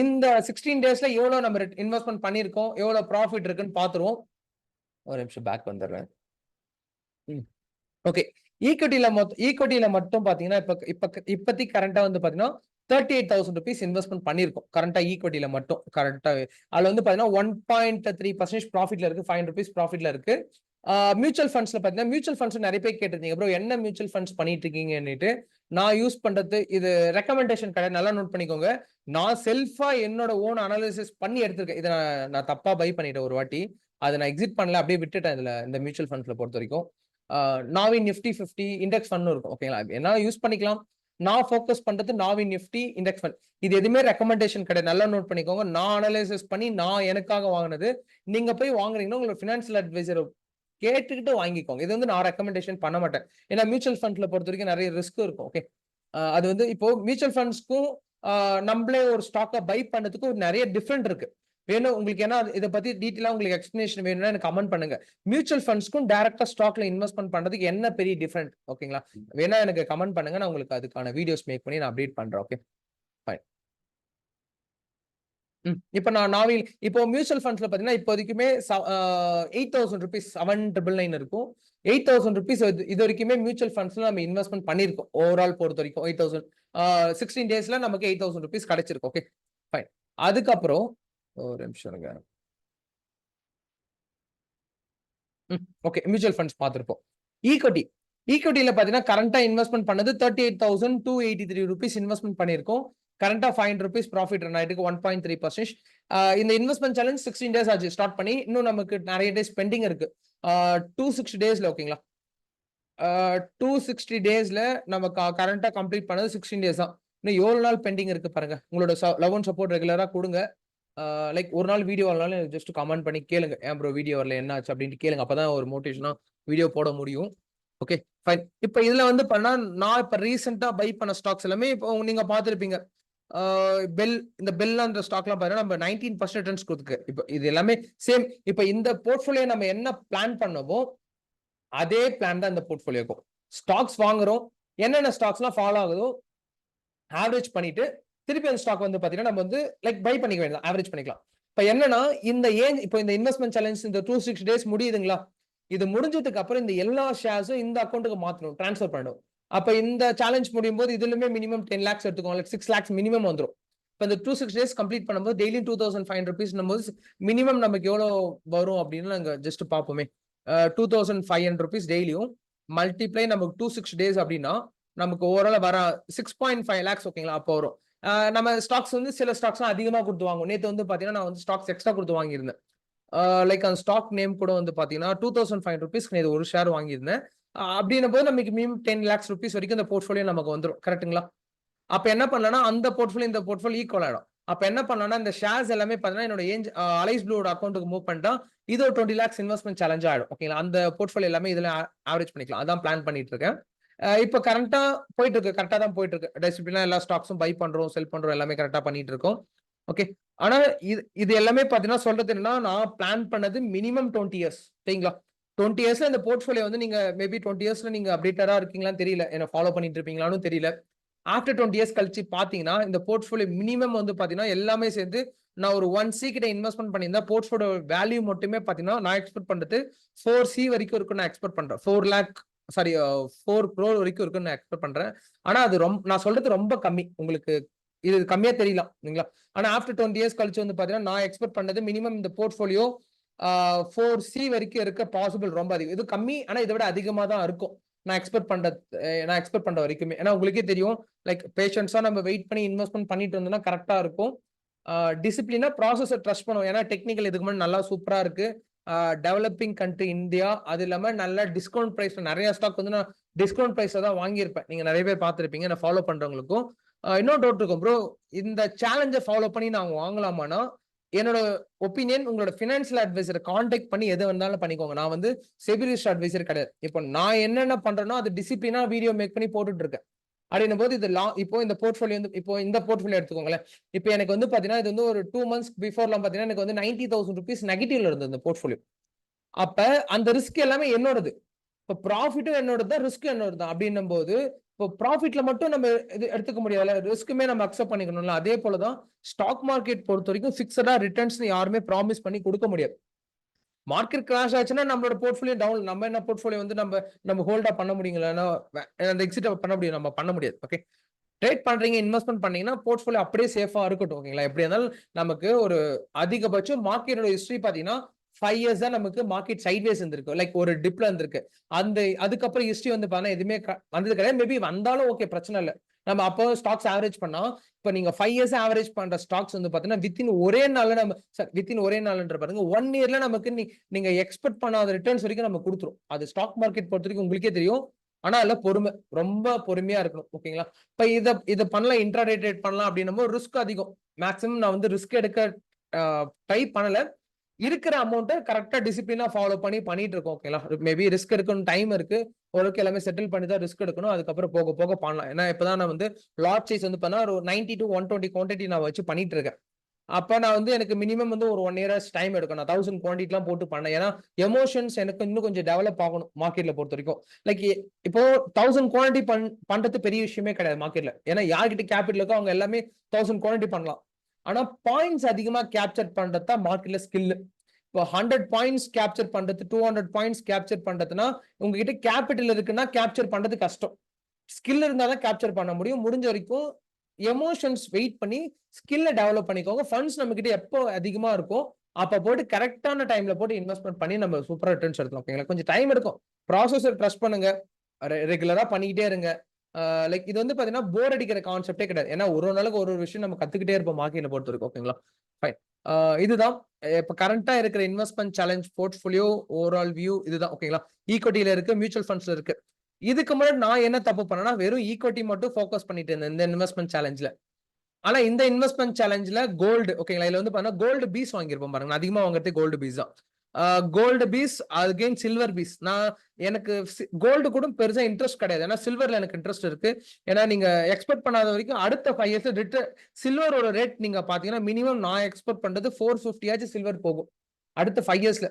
இந்த 16 டேஸ்ல எவ்வளவு நம்ம இன்வெஸ்ட்மெண்ட் பண்ணிருக்கோம், எவ்வளவு ப்ராஃபிட் இருக்குன்னு பாத்துருவோம். ஒரு நிமிஷம் பேக் வந்துடுறேன். ஓகே. ஈக்விட்டில மட்டும் பாத்தீங்கன்னா இப்போதைக்கு கரண்டா வந்து பாத்தீங்கன்னா ₹38,000 இன்வெஸ்ட்மெண்ட் பண்ணிருக்கோம். கரண்டா ஈக்விட்டில மட்டும் கரண்டாவே. அதுல வந்து பாத்தீங்கன்னா 1.3% ப்ராஃபிட்ல இருக்கு. ₹5 ப்ராஃபிட்ல இருக்கு. மியூச்சுவல் ஃபண்ட்ஸ்ல பாத்தீங்கன்னா மியூச்சுவல் ஃபண்ட்ஸ் நிறைய பேர் கேட்டிருந்தீங்க ப்ரோ என்ன மியூச்சுவல் ஃபண்ட்ஸ் பண்ணிட்டு இருக்கீங்கன்னுட்டு. நான் யூஸ் பண்றது இது ரெக்கமெண்டேஷன் கிடையாது. நல்லா நோட் பண்ணிக்கோங்க. நான் செல்ஃபா என்னோட ஓன் அனாலிசிஸ் பண்ணி எடுத்திருக்கேன். இதை நான் தப்பா பை பண்ணிட்டேன் ஒரு வாட்டி. அதை நான் எக்ஸிட் பண்ணல, அப்படியே விட்டுட்டேன். இந்த மியூச்சுவல் ஃபண்ட்ஸ்ல பொறுத்த வரைக்கும் நாவின் நிஃப்டி 50 இண்டெக்ஸ் ஃபண்ட் இருக்கும். ஓகேங்களா? என்ன யூஸ் பண்ணிக்கலாம். நான் ஃபோக்கஸ் பண்றது நாவின் நிஃப்டி இண்டெக்ஸ் ஃபண்ட். இது எதுவுமே ரெக்கமெண்டேஷன் கிடையாது. நல்லா நோட் பண்ணிக்கோங்க. நான் அனலைசிஸ் பண்ணி நான் எனக்காக வாங்கினது. நீங்க போய் வாங்குறீங்கன்னா உங்களோட ஃபினான்ஷியல் அட்வைசர் கேட்டுக்கிட்டு வாங்கிக்கோங்க. இது வந்து நான் ரெக்கமெண்டேஷன் பண்ண மாட்டேன். ஏன்னா மியூச்சுவல் ஃபண்ட்ல பொறுத்த வரைக்கும் நிறைய ரிஸ்க் இருக்கும். ஓகே. அது வந்து இப்போ மியூச்சுவல் ஃபண்ட்ஸ்க்கும் நம்மளே ஒரு ஸ்டாக்கை பை பண்ணதுக்கும் நிறைய டிஃபரெண்ட் இருக்கு. வேணும் உங்களுக்கு ஏன்னா இதை பத்தி டீட்டெயிலா உங்களுக்கு எக்ஸ்பிளனேஷன் வேணும்னா எனக்கு கமெண்ட் பண்ணுங்க. மியூச்சுவல் ஃபண்ட்ஸ்க்கும் டைரக்டா ஸ்டாக்ல இன்வெஸ்ட்மெண்ட் பண்றதுக்கு என்ன பெரிய டிஃபரெண்ட் ஓகேங்களா? வேணா எனக்கு கமெண்ட் பண்ணுங்க. நான் உங்களுக்கு அதுக்கான வீடியோஸ் மேக் பண்ணி நான் அப்டேட் பண்றேன். Okay fine. இப்போ இப்போ மியூச்சுவல் ஃபண்ட்ஸ்ல பாத்தீங்கன்னா இப்போதைக்குமே ₹8,000 7,999 இருக்கும். ₹8,000 இது வரைக்குமே மியூச்சுவல் ஃபண்ட்ஸ்ல நம்ம இன்வெஸ்ட்மெண்ட் பண்ணிருக்கோம். ஓவரால் பொறுத்த வரைக்கும் 8,000 16 டேஸ்ல நமக்கு ₹8,000 கிடைச்சிருக்கு. Okay fine. அதுக்கப்புறம் ஒரு நிமிஷம் இருங்க. ஓகே மியூச்சுவல் ஃபண்ட்ஸ் பார்த்திருப்போம். ஈக்விட்டில பாத்தீங்கன்னா கரண்டா இன்வெஸ்ட்மெண்ட் பண்ணது ₹38,283 இன்வெஸ்ட்மெண்ட் பண்ணிருக்கோம். கரண்டா ₹500 ப்ராஃபிட் ரன் ஆயிருக்கு. 1.3%. இந்த இன்வெஸ்ட்மெண்ட் சேலஞ்ச் 16 டேஸ் ஆச்சு ஸ்டார்ட் பண்ணி. இன்னும் நமக்கு நிறைய டேஸ் பெண்டிங் இருக்கு. 260 டேஸ்ல ஓகேங்களா? 260 டேஸ்ல நம்ம கரண்டா கம்ப்ளீட் பண்ணது 16 டேஸ் தான். இன்னும் 7 நாள் பெண்டிங் இருக்கு பாருங்க. உங்களோட லவ் அண்ட் சப்போர்ட் ரெகுலரா கொடுங்க. லைக் ஒரு நாள் வீடியோ வரனாலும் ஜஸ்ட் கமெண்ட் பண்ணி கேளுங்க. ஏன் ப்ரோ வீடியோ வரல என்ன ஆச்சு அப்படின்ட்டு கேளுங்க. அப்பதான் ஒரு மோட்டிவேஷனா வீடியோ போட முடியும். Okay fine. இப்ப இதுல வந்து பண்ணா நான் இப்ப ரீசெண்டா பை பண்ண ஸ்டாக்ஸ் எல்லாமே இப்போ நீங்க பாத்துருப்பீங்க. இந்த பெல் ஸ்டாக்லாம் பாத்தீங்கன்னா நம்ம 19% ரிட்டர்ன்ஸ் கொடுத்துருக்கு. இப்போ இது எல்லாமே சேம். இப்ப இந்த போர்ட்ஃபோலியோ நம்ம என்ன பிளான் பண்ணமோ அதே பிளான் தான் இந்த போர்ட்ஃபோலியோக்கும். ஸ்டாக்ஸ் வாங்குறோம். என்னென்ன ஸ்டாக்ஸ்லாம் ஃபாலோ ஆகுதோ ஆவரேஜ் பண்ணிட்டு திருப்பி அந்த ஸ்டாக் வந்து பாத்தீங்கன்னா நம்ம வந்து லைக் பை பண்ணிக்க வேண்டாம். ஆவரேஜ் பண்ணிக்கலாம். இப்ப என்னன்னா இப்போ இந்த இன்வெஸ்ட்மெண்ட் சேலஞ்ச் இந்த 260 டேஸ் முடியுதுங்களா? இது முடிஞ்சதுக்கு அப்புறம் இந்த எல்லா ஷேர்ஸும் இந்த அக்கௌண்ட்டுக்கு மாத்தணும். ட்ரான்ஸ்ஃபர் பண்ணணும். அப்ப இந்த சேலஞ்ச் முடியும் போது இதுலயுமே மினிமம் 10 lakhs எடுத்துக்கோங்க. 6 lakhs மினிமம் வந்துரும். இப்ப இந்த 260 டேஸ் கம்ப்ளீட் பண்ணும்போது டெய்லி ₹2,500 போது மினிமம் நமக்கு எவ்வளவு வரும் அப்படின்னு நாங்க ஜஸ்ட் பார்ப்போமே. ₹2,500 டெய்லியும் மல்டிப்ளை நமக்கு 260 டேஸ் அப்படின்னா நமக்கு ஓவரால் வர 6.5 lakhs ஓகேங்களா? அப்போ வரும். நம்ம ஸ்டாக்ஸ் வந்து சில ஸ்டாக்ஸ் அதிகமா கொடுத்து வாங்குவோம். நேத்து வந்து பாத்தீங்கன்னா நான் வந்து ஸ்டாக்ஸ் எக்ஸ்ட்ரா கொடுத்து வாங்கியிருந்தேன். லைக் அந்த ஸ்டாக் நேம் கூட வந்து பாத்தீங்கன்னா ₹2,500 இது ஒரு ஷேர் வாங்கியிருந்தேன். அப்படின்னும் போது நமக்கு மினிமம் 10 lakhs rupees வரைக்கும் இந்த போர்ட்ஃபோலியோ நமக்கு வந்துரும். கரெக்ட்டுங்களா? அப்ப என்ன பண்ணலாம்னா அந்த போர்ட்ஃபோலியோ இந்த போர்ட்ஃபோலியோ ஈக்குவல் ஆயிடும். அப்ப என்ன பண்ணலாம்னா இந்த ஷேர்ஸ் எல்லாமே பாத்தீங்கன்னா என்னோட அலைஸ் ப்ளூவோட அக்கௌண்ட்டுக்கு மூவ் பண்ணிட்டா இது ஒரு 20 lakhs இன்வெஸ்ட்மெண்ட் சேலஞ்ச் ஆயிடும். ஓகேங்களா? அந்த போர்ட்ஃபோலியோ எல்லாமே இதுல ஆவரேஜ் பண்ணிக்கலாம். அதான் பிளான் பண்ணிட்டு இருக்கேன். இப்ப கரண்டா போயிட்டு இருக்கு. கரெக்டா தான் போயிட்டு இருக்கு. டிசிப்ளினா எல்லா ஸ்டாக்ஸும் பை பண்றோம், செல் பண்றோம் எல்லாமே கரெக்டா பண்ணிட்டு இருக்கோம். ஓகே. ஆனா இது எல்லாமே பாத்தீங்கன்னா சொல்றது என்னன்னா நான் பிளான் பண்ணது மினிமம் 20 இயர்ஸ். சரிங்களா? 20 இயர்ஸ்ல இந்த போர்ட்ஃபோலியோ வந்து நீங்க மேபி 20 இயர்ஸ்ல நீங்க அப்டேட்டடா இருக்கீங்களான்னு தெரியல. என்ன ஃபாலோ பண்ணிட்டு இருப்பீங்களான்னு தெரியல. ஆஃப்டர் 20 இயர்ஸ் கழிச்சு பாத்தீங்கன்னா இந்த போர்ட்ஃபோலியோ மினிமம் வந்து பாத்தீங்கன்னா எல்லாமே சேர்ந்து நான் ஒரு 1C கிட்ட இன்வெஸ்ட்மெண்ட் பண்ணியிருந்தா போர்ட்ஃபோலியோ வேல்யூ மட்டுமே பாத்தீங்கன்னா நான் எக்ஸ்பெக்ட் பண்றது 4C வரைக்கும் இருக்கும் நான் எக்ஸ்பெக்ட் பண்றேன். 4 lakh சாரி 4 crore வரைக்கும் இருக்குன்னு நான் எக்ஸ்பெக்ட் பண்றேன். ஆனா அது நான் சொல்றது ரொம்ப கம்மி. உங்களுக்கு இது கம்மியா தெரியலாம் இல்லைங்களா? ஆனா ஆஃப்டர் 20 இயர்ஸ் கழிச்சு வந்து பாத்தீங்கன்னா நான் எக்ஸ்பெக்ட் பண்ணது மினிமம் இந்த போர்ட்ஃபோலியோ 4C வரைக்கும் இருக்க பாசிபிள் ரொம்ப அதிகம். இது கம்மி. ஆனா இதை விட அதிகமா தான் இருக்கும். நான் எக்ஸ்பெக்ட் பண்ற வரைக்குமே. ஏன்னா உங்களுக்கே தெரியும், லைக் பேஷன்ஸா நம்ம வெயிட் பண்ணி இன்வெஸ்ட்மென்ட் பண்ணிட்டு இருந்தோம்னா கரெக்ட்டா இருக்கும். டிசிப்ளினா ப்ராசஸ ட்ரஸ்ட் பண்ணுவோம். ஏன்னா டெக்னிக்கல் இதுக்கு முன்னாடி நல்லா சூப்பரா இருக்கு. Developing country India. அது இல்லாம நல்ல டிஸ்கவுண்ட் பிரைஸ்ல நெறைய ஸ்டாக் வந்து நான் டிஸ்கவுண்ட் பிரைஸ்ல தான் வாங்கியிருப்பேன். நீங்க நெறைய பேர் பார்த்திருப்பீங்க. நான் ஃபாலோ பண்றவங்களுக்கும். இன்னொரு டவுட் இருக்கும். ப்ரோ இந்த சேலஞ்ச ஃபாலோ பண்ணி நான் வாங்கலாமான்னா, என்னோட ஒப்பீனியன் உங்களோட பினான்சியல் அட்வைசர கான்டாக்ட் பண்ணி எது வேணாலும் பண்ணிக்கோங்க. நான் வந்து செபி ரிஜிஸ்டர்ட் அட்வைசர் கிடையாது. இப்போ நான் என்னென்ன பண்றேனோ அது டிசிப்ளினா வீடியோ மேக் பண்ணி போட்டுட்டு இருக்கேன். அப்படின்னும் போது இது இப்போ இந்த போர்ட்ஃபோலியோ வந்து இப்போ இந்த போர்ட்ஃபோலியோ எடுத்துக்கோங்களேன். இப்போ எனக்கு வந்து பாத்தீங்கன்னா இது வந்து ஒரு 2 மந்த்ஸ் பிஃபோர்லாம் பாத்தீங்கன்னா எனக்கு வந்து ₹90,000 நெகட்டிவ்ல இருந்தது இந்த போர்ட்ஃபோலியோ. அப்ப அந்த ரிஸ்க் எல்லாமே என்னோடது. இப்ப ப்ராஃபிட்டும் என்னோடது தான், ரிஸ்க்கும் என்னோடது தான். அப்படின்னும் போது இப்போ ப்ராஃபிட்ல மட்டும் நம்ம இது எடுத்துக்க முடியாதுல்ல. ரிஸ்க்குமே நம்ம அக்செப்ட் பண்ணிக்கணும்ல. அதே போல தான் ஸ்டாக் மார்க்கெட் பொறுத்தவரைக்கும் ஃபிக்ஸடா ரிட்டர்ன்ஸ்ன்னு யாருமே ப்ராமிஸ் பண்ணி குடுக்க முடியாது. மார்க்கெட் கிராஷ் ஆச்சுன்னா நம்மளோட போர்ட்ஃபோலியோ டவுன். நம்ம என்ன போர்ட்ஃபோலியோ வந்து நம்ம ஹோல்டா பண்ண முடியுங்களா? அந்த எக்ஸிட் பண்ண முடியும். நம்ம பண்ண முடியாது. ஓகே. ட்ரேட் பண்றீங்க, இன்வெஸ்ட்மென்ட் பண்ணீங்கன்னா போர்ட்ஃபோலியோ அப்படியே சேஃபா இருக்கட்டும். ஓகேங்களா? எப்படியா இருந்தாலும் நமக்கு ஒரு அதிகபட்சம் மார்க்கெட்டோட ஹிஸ்டரி பார்த்தீங்கன்னா 5 இயர்ஸ் தான் நமக்கு மார்க்கெட் சைட்வேஸ் இருந்திருக்கு. லைக் ஒரு டிப்ல இருந்திருக்கு. அதுக்கப்புறம் ஹிஸ்டரி வந்து பார்த்தீங்கன்னா எதுவுமே வந்தது கிடையாது. மேபி வந்தாலும் ஓகே பிரச்சனை இல்ல. நம்ம அப்போ ஸ்டாக்ஸ் ஆவரேஜ் பண்ணா, இப்ப நீங்க 5 இயர்ஸ் ஆவரேஜ் பண்ற ஸ்டாக்ஸ் வந்து பார்த்தீங்கன்னா ஒரே நாள்ல ஒரே நாள்ன்ற பாருங்க 1 இயர்ல நமக்கு நீங்க எக்ஸ்பெக்ட் பண்ணாத ரிட்டர்ன்ஸ் வரைக்கும் நம்ம குடுத்துரும். அது ஸ்டாக் மார்க்கெட் பொறுத்தவரைக்கும் உங்களுக்கே தெரியும். ஆனா அதுல பொறுமை. ரொம்ப பொறுமையா இருக்கணும். ஓகேங்களா? இப்ப இத பண்ணலாம், இன்ட்ராடே ட்ரேட் பண்ணலாம் அப்படின்னும்போது ரிஸ்க் அதிகம். மேக்ஸிமம் நான் வந்து ரிஸ்க் எடுக்க ட்ரை பண்ணல. இருக்கிற அமௌண்ட்ட கரெக்ட்டா டிசிப்ளினா ஃபாலோ பண்ணி பண்ணிட்டு இருக்கோம். ஓகேங்களா? மேபி ரிஸ்க் எடுக்கணும் டைம் இருக்கு. ஓரளவுக்கு எல்லாமே செட்டில் பண்ணி தான் ரிஸ்க் எடுக்கணும். அதுக்கப்புறம் போக போக பண்ணலாம். ஏன்னா இப்பதான் நான் வந்து லாட் சைஸ் வந்து பண்ணா ஒரு 90 to 120 குவான்டிட்டி நான் வச்சு பண்ணிட்டு இருக்கேன். அப்ப நான் வந்து எனக்கு மினிமம் வந்து ஒரு 1 இயர்ஸ் டைம் எடுக்கும். நான் 1000 குவான்டிட்டிலாம் போட்டு பண்ணேன். ஏன்னா எமோஷன்ஸ் எனக்கு இன்னும் கொஞ்சம் டெவலப் ஆகணும் மார்க்கெட்ல பொறுத்தவரைக்கும். லைக் இப்போ 1000 குவான்டிட்டி பண்றது பெரிய விஷயமே கிடையாது மார்க்கெட்ல. ஏன்னா யார்கிட்ட கேபிட்டல் இருக்கோ அவங்க எல்லாமே 1000 குவான்டிட்டி பண்ணலாம். ஆனா பாயிண்ட்ஸ் அதிகமா கேப்சர் பண்றது தான் மார்க்கெட்ல ஸ்கில். இப்போ 100 பாயிண்ட்ஸ் கேப்சர் பண்றது, 200 பாயிண்ட்ஸ் கேப்சர் பண்றதுன்னா உங்ககிட்ட கேபிட்டல் இருக்குன்னா கேப்சர் பண்றது கஷ்டம். ஸ்கில் இருந்தா தான் கேப்சர் பண்ண முடியும். முடிஞ்ச வரைக்கும் எமோஷன்ஸ் வெயிட் பண்ணி ஸ்கில்ல டெவலப் பண்ணிக்கோங்க. ஃபண்ட்ஸ் நம்ம கிட்ட எப்போ அதிகமா இருக்கோ அப்ப போட்டு கரெக்டான டைம்ல போட்டு இன்வெஸ்ட்மென்ட் பண்ணி நம்ம சூப்பரா ரிட்டர்ன்ஸ் எடுக்கலாம். ஓகேங்களா? கொஞ்சம் டைம் எடுக்கும். ப்ராசஸர் ட்ரஸ்ட் பண்ணுங்க. ரெகுலரா பண்ணிக்கிட்டே இருங்க. லைக் இது வந்து பாத்தீங்கன்னா போர் அடிக்கிற கான்செப்டே கிடையாது. ஏன்னா ஒரு ஒரு நாளுக்கு ஒரு விஷயம் நம்ம கத்துக்கிட்டே இருப்போம் மார்க்கெட்ல பொறுத்தவரைக்கும். ஓகேங்களா? ஃபைன். இதுதான் இப்ப கரண்டா இருக்கிற investment challenge portfolio overall view இதுதான். ஓகேங்களா? ஈக்விட்டில இருக்கு, மியூச்சுவல் ஃபண்ட்ஸ்ல இருக்கு. இதுக்கு முன்னாடி நான் என்ன தப்பு பண்ணேன்னா, வெறும் ஈக்விட்டி மட்டும் ஃபோக்கஸ் பண்ணிட்டு இருந்தேன் இந்த இன்வெஸ்ட்மென்ட் சேலஞ்ச்ல. ஆனா இந்த இன்வெஸ்ட்மென்ட் சேலஞ்ச்ல கோல்டு ஓகேங்களா? இதுல வந்து பாத்தீங்கன்னா கோல்டு பீஸ் வாங்கியிருப்போம் பாருங்க. நான் அதிகமா வாங்குறதே கோல்டு பீஸ் தான். Gold piece again silver piece. எனக்கு கோல்டு கூட பெருசா இன்ட்ரெஸ்ட் கிடையாது. ஏன்னா சில்வர்ல எனக்கு இன்ட்ரெஸ்ட் இருக்கு. ஏன்னா நீங்க எக்ஸ்பெக்ட் பண்ணாத வரைக்கும் அடுத்த 5 இயர்ஸ் சில்வரோட ரேட் நீங்க பாத்தீங்கன்னா மினிமம் நான் எக்ஸ்பெக்ட் பண்றது 450 ஆச்சும் சில்வர் போகும். அடுத்த 5 இயர்ஸ்ல.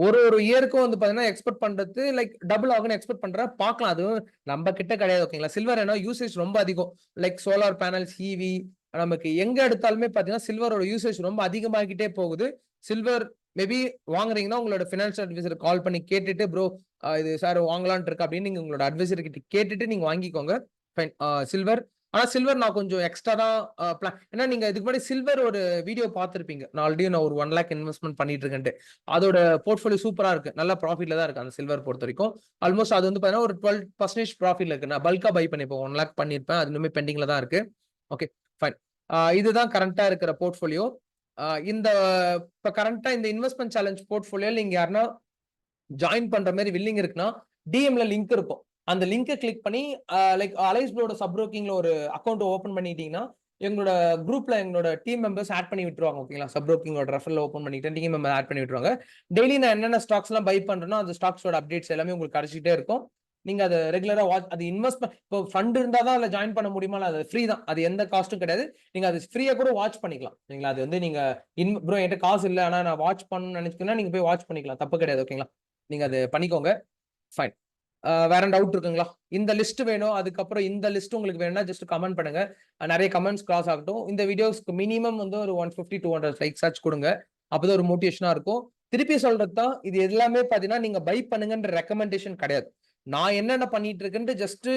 ஒரு ஒரு இயருக்கும் வந்து பாத்தீங்கன்னா எக்ஸ்பெக்ட் பண்றது லைக் டபுள் ஆகும்னு எக்ஸ்பெக்ட் பண்றேன். பார்க்கலாம். அதுவும் நம்ம கிட்ட கிடையாது. ஓகேங்களா? சில்வர் ஏன்னா யூசேஜ் ரொம்ப அதிகம். லைக் சோலார் பேனல்ஸ், ஈவி நமக்கு எங்க எடுத்தாலுமே பாத்தீங்கன்னா சில்வரோட யூசேஜ் ரொம்ப அதிகமாகிட்டே போகுது. சில்வர் மேபி வாங்குறீங்கன்னா உங்களோட பினான்சியல் அட்வைசர் கால் பண்ணி கேட்டுட்டு ப்ரோ இது சார் வாங்கலாம்னு இருக்கு அப்படின்னு நீங்க உங்களோட அட்வைசர் கிட்ட கேட்டுட்டு நீங்க வாங்கிக்கோங்க. ஃபைன். சில்வர் ஆனா சில்வர் நான் கொஞ்சம் எக்ஸ்ட்ரா தான் பிளான். ஏன்னா நீங்க இதுக்கு முன்னாடி சில்வர் ஒரு வீடியோ பார்த்திருப்பீங்க. நான் ஆல்ரெடி ஒரு 1 லேக் இன்வெஸ்ட்மென்ட் பண்ணிட்டு இருக்கேன்ட்டு. அதோட போர்ட்ஃபோலியோ சூப்பரா இருக்கு. நல்ல ப்ராஃபிட்ல தான் இருக்கு அந்த சில்வர் பொறுத்த வரைக்கும். ஆல்மோஸ்ட் அது வந்து பாத்தீங்கன்னா ஒரு 12% ப்ராஃபிட்ல இருக்கு. நான் பல்கா பை பண்ணிப்பேன். 1 லேக் பண்ணிருப்பேன். அது இன்னுமே பெண்டிங்ல தான் இருக்கு. Okay fine. இதுதான் கரண்டா இருக்கிற போர்ட்ஃபோலியோ. இந்த இப்ப கரண்டா இந்த இன்வெஸ்ட்மென்ட் சேலஞ்ச் போர்ட்ஃபோலியோ நீங்க யாருன்னா ஜாயின் பண்ற மாதிரி வில்லிங் இருக்குன்னா டிஎம்ல லிங்க் இருக்கும். அந்த லிங்கை கிளிக் பண்ணி லைக் அலைஸ் ப்ரோட சப் ப்ரோக்கிங்ல ஒரு அக்கௌண்ட் ஓபன் பண்ணிட்டீங்கன்னா எங்களோட குரூப்ல எங்களோட டீம் மெம்பர்ஸ் ஆட் பண்ணி விட்டுருவாங்க. ஓகேங்களா? சப் ப்ரோக்கிங்கோட ரெஃபரல் ஓபன் பண்ணிட்டு டீம் மெம்பர் ஆட் பண்ணி விட்டுருவாங்க. டெய்லி நான் என்னென்ன ஸ்டாக்ஸ் எல்லாம் பை பண்றேனோ அந்த ஸ்டாக்ஸோட அப்டேட்ஸ் எல்லாமே உங்களுக்கு கிடைச்சிட்டே இருக்கும். நீங்க அதை ரெகுலரா வாட்ச். அது இன்வெஸ்ட்மெண்ட் இப்போ ஃபண்ட் இருந்தா தான் அதுல ஜாயின் பண்ண முடியுமா? அது ஃப்ரீ தான். அது எந்த காஸ்ட்டும் கிடையாது. நீங்க அது ஃப்ரீயா கூட வாட்ச் பண்ணிக்கலாம். சரிங்களா? அது வந்து நீங்க ப்ரோ என்கிட்ட காசு இல்ல ஆனா நான் வாட்ச் பண்ணணும்னு நினைச்சீங்கன்னா நீங்க போய் வாட்ச் பண்ணிக்கலாம். தப்பு கிடையாது. ஓகேங்களா? நீங்க அது பண்ணிக்கோங்க. ஃபைன். வேற டவுட் இருக்குங்களா? இந்த லிஸ்ட் வேணும். அதுக்கப்புறம் இந்த லிஸ்ட் உங்களுக்கு வேணும்னா ஜஸ்ட் கமெண்ட் பண்ணுங்க. நிறைய கமெண்ட்ஸ் கிராஸ் ஆகட்டும். இந்த வீடியோஸ்க்கு மினிமம் வந்து ஒரு 150 200 லைக்ஸ் ஆச்சு கொடுங்க. அப்பதான் ஒரு மோட்டிவேஷனா இருக்கும். திருப்பி சொல்றது தான் இது எல்லாமே பாத்தீங்கன்னா நீங்க பை பண்ணுங்கன்ற ரெக்கமெண்டேஷன் கிடையாது. நான் என்னென்ன பண்ணிட்டு இருக்கேன்னு ஜஸ்ட்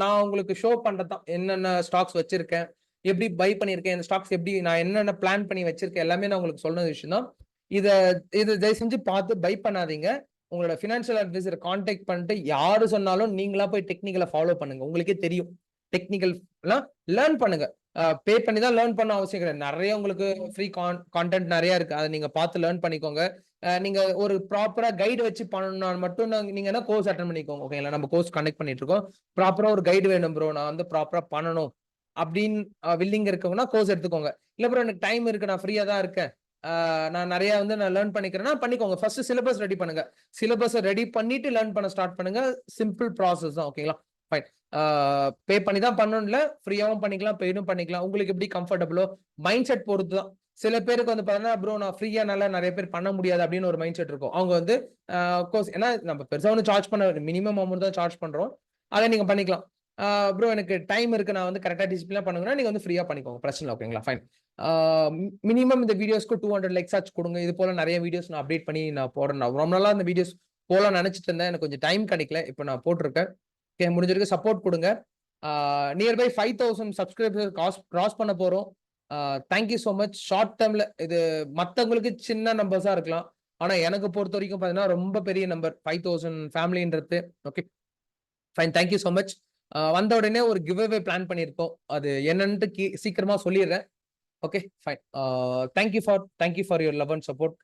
நான் உங்களுக்கு ஷோ பண்றதுதான். என்னென்ன ஸ்டாக்ஸ் வச்சிருக்கேன், எப்படி பை பண்ணிருக்கேன், இந்த ஸ்டாக்ஸ் எப்படி நான் என்னென்ன பிளான் பண்ணி வச்சிருக்கேன் எல்லாமே நான் உங்களுக்கு சொன்ன விஷயம் தான். இத தயவு செஞ்சு பார்த்து பை பண்ணாதீங்க. உங்களோட ஃபினான்ஷியல் அட்வைசரை கான்டாக்ட் பண்ணிட்டு யாரு சொன்னாலும் நீங்களா போய் டெக்னிக்கலை ஃபாலோ பண்ணுங்க. உங்களுக்கே தெரியும். டெக்னிக்கல் எல்லாம் லேர்ன் பண்ணுங்க. பே பண்ணி தான் லேர்ன் பண்ண அவசியம் கிடையாது. நிறைய உங்களுக்கு ஃப்ரீ கான்டென்ட் நிறைய இருக்கு. அதை நீங்க பார்த்து லேர்ன் பண்ணிக்கோங்க. நீங்க ஒரு ப்ராப்பரா கைடு வச்சு பண்ணணும்னா மட்டும் நீங்க என்ன கோர்ஸ் அட்டன் பண்ணிக்கோங்க. ஓகேங்களா? நம்ம கோர்ஸ் கண்டக்ட் பண்ணிட்டு இருக்கோம். ப்ராப்பரா ஒரு கைடு வேணும் ப்ரோ, நான் வந்து ப்ராப்பரா பண்ணணும் அப்படின்னு வில்லிங் இருக்கவங்கன்னா கோர்ஸ் எடுத்துக்கோங்க. இல்ல ப்ரோ எனக்கு டைம் இருக்கு, நான் ஃப்ரீயா தான் இருக்கேன், நான் நிறைய வந்து நான் லேர்ன் பண்ணிக்கிறேன்னா பண்ணிக்கோங்க. ஃபர்ஸ்ட் சிலபஸ் ரெடி பண்ணுங்க. சிலபஸ் ரெடி பண்ணிட்டு லேர்ன் பண்ண ஸ்டார்ட் பண்ணுங்க. சிம்பிள் ப்ராசஸ் தான். ஓகேங்களா? ஃபைன். பே பண்ணி தான் பண்ணணும்ல, ஃப்ரீயாவும் பண்ணிக்கலாம், பெய்டும் பண்ணிக்கலாம். உங்களுக்கு எப்படி கம்ஃபர்டபுளோ மைண்ட் செட் பொறுத்து தான். சில பேருக்கு வந்து பாத்தீங்கன்னா ப்ரோ நான் ஃப்ரீயானால நிறைய பேர் பண்ண முடியாது அப்படின்னு ஒரு மைண்ட் செட் இருக்கும். அவங்க வந்து கோர்ஸ் ஏன்னா நம்ம பெருசா ஒன்று சார்ஜ் பண்ண மினிமம் அமௌண்ட் தான் சார்ஜ் பண்றோம். அதை நீங்க பண்ணிக்கலாம். ப்ரோ எனக்கு டைம் இருக்கு, நான் வந்து கரெக்டா டிசிப்ளினா பண்ணுங்கன்னா நீங்க வந்து ஃப்ரீயா பண்ணிக்கோங்க, பிரச்சனை இல்லை. ஓகேங்களா? ஃபைன். மினிமம் இந்த வீடியோஸ்க்கு 200 லைக்ஸ் ஆச்சு கொடுங்க. இது போல நிறைய வீடியோஸ் நான் அப்டேட் பண்ணி நான் போடுறேன். ரொம்ப நாளா இந்த வீடியோஸ் போலாம் நினைச்சிட்டு இருந்தேன், எனக்கு கொஞ்சம் டைம் கிடைக்கல. இப்போ நான் போட்டிருக்கேன். ஓகே, முடிஞ்சிருக்கு. சப்போர்ட் கொடுங்க. நியர்பை 5000 சப்ஸ்கிரைபர் கிராஸ் பண்ண போறோம். Thank you so much. ஷார்ட் டேர்ம்ல இது மற்றவங்களுக்கு சின்ன நம்பர்ஸா இருக்கலாம், ஆனா எனக்கு பொறுத்த வரைக்கும் பாத்தீங்கன்னா ரொம்ப பெரிய நம்பர் 5000 ஃபேமிலின்றது. Okay fine. Thank you so much. வந்த உடனே ஒரு கிவ் அவே பிளான் பண்ணியிருக்கோம். அது என்னன்ட்டு சீக்கிரமா சொல்லிடுறேன். Okay fine. Thank you for your love and support.